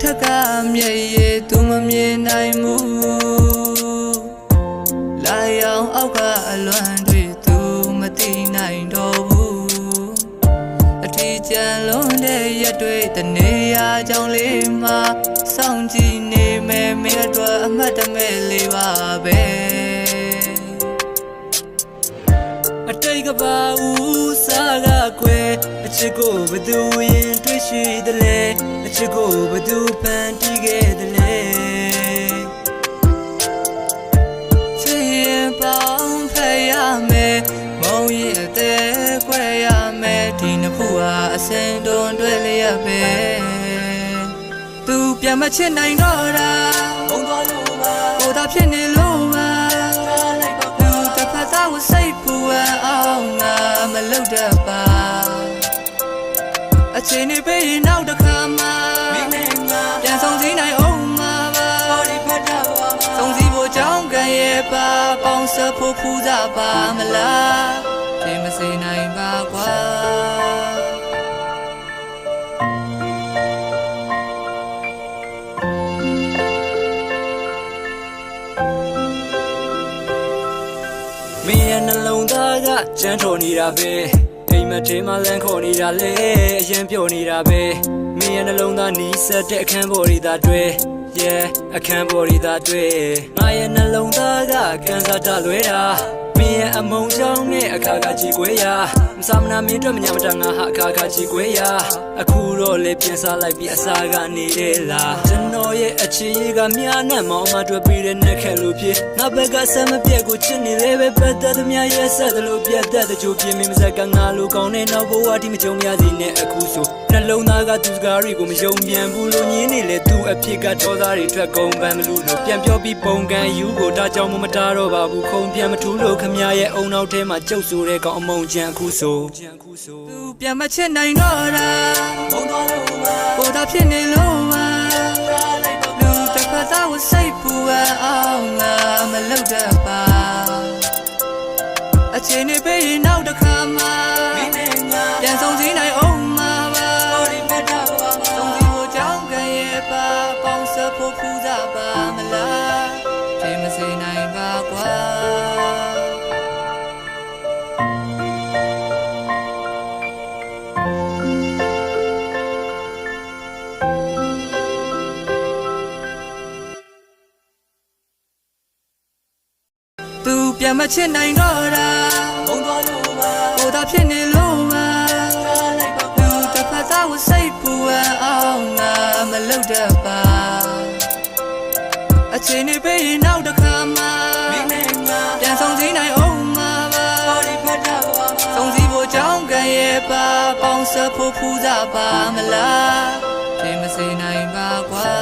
ထက်ကမြဲရဲ့သူမမြင်နိုင်မှုလာရောင်အောက်ကအလွမ်းတွေသူမသိနိုင်တော့ဘူးအထီးကျန်လုံးတဲ့ရက်တွေတနေရာကြောင့်လေးမှာစောင့်ကြည့်နေမယ်မင်းတို့အမှတ်တမဲ့လေးပါပဲအတိတ်ကပါဦးစားကခွဲအချစ်ကိုဘသူရင်တွေ့ရှိတယ်လေအချစ်ကိုဘသူဖန်တီးခဲ့တယ်လေချစ်ရင်ပေါင်းဖက်ရမယ်မုံရည်အသေးခွဲရမယ်ဒီနှစ်ခုဟာအစင်တွန်တွဲလျက်ပဲသူပြန်မချစ်နိုင်တော့တာဘုံသွားလို့ပါကိုသာဖြစ်နေလို့ပါသူတစ်ဖက်သားကိုစိတ်ပူအောင်ငါမလုပ်တတ်ပါအချိန်နေပေးရင်နောက်တစ်ခါမှပြန်ဆောင်စည်းနိုင်အောင်မှာပါဆောင်စည်းဖို့ကြောင်းကန်ရဲ့ပါပေါင်းစပ်ဖို့ဖူးစားပါမလားပြင်မစေနိုင်ပါကွာမင်းရဲ့နှလုံးသားကကြမ်းထော်နေတာပဲအိမ်မထဲမှာလမ်းခေါ်နေတာလေအရင်ပြောနေတာပဲမင်းရဲ့နှလုံးသားနီးစက်တဲ့အခန်းပေါ်တွေသာတွေ့အခန်းပေါ်တွေသာတွေ့ငါရဲ့နှလုံးသားကကန်စားတလွဲတာမင်းရဲ့အမုန်းကြောင့်နဲ့အခါခါချီကွဲရာမစားမနာမင်းတို့မညာမတငါဟာအခါခါချီကွဲရာအခုတော့လေပြန်စားလိုက်ပြီးအစားကနေတယ်လားကျွန်တော်ရဲ့အချစ်ရည်ကမြားနဲ့မောင်မတွေ့ပြီးတဲ့နှက်ခက်လို့ဖြစ်ငါဘက်ကဆက်မပြက်ကိုချစ်နေလေပဲပတ်သက်သမျှရဲ့ဆက်သလိုပြတ်တဲ့ကြိုးပြင်းမင်းမစက်ကငါလိုကောင်းတဲ့နောက်ဘဝတိမကြုံရသေးနဲ့အခုဆိုနှလုံးသားကသူစကားတွေကိုမယုံပြန်ဘူးလို့ညင်းနေလေသူအဖြစ်ကဒေါသတွေထွက်ကုန်ပန်းမလို့ပြန်ပြောပြီးပုံကန်ယူကိုဒါကြောင့်မတားတော့ပါဘူးခုံပြန်မထူးလို့ခမရဲ့အုံနောက်ထဲမှာကျုပ်ဆိုတဲ့ကောင်အမုံချန်အခုဆိုသူပြန်မချစ်နိုင်တော့တာဘုံသွားလို့ပါကိုသာဖြစ်နေလို့ပါလူတစ်ခါသားကိုစိတ်ပူအောင်ငါမလုပ်တတ်ပါအချိန်နေပေးရင်နောက်တစ်ခါမှပြန်ဆောင်စည်းနိုင်အောင်မှာပါဆောင်စည်းဖို့ကြောင်းကန်ရဲ့ပါပေါင်းစပ်ဖို့ဖူးစားပါမလားပြင်မစေနိုင်ပါကွာသူပြန်မချစ်နိုင်တော့တာဘုံသွားလို့ပါကိုသာဖြစ်နေလို့ပါလူတစ်ဖက်သားကိုစိတ်ပူအောင်ငါမလုပ်တတ်ပါအချိန်နေပေးရင်နောက်တစ်ခါမှပြန်ဆောင်စည်းနိုင်အောင်မှာပါဆောင်စည်းဖို့ကြောင်းကန်ရဲ့ပါပေါင်းစပ်ဖို့ဖူးစားပါမလားပြင်မစေနိုင်ပါကွာ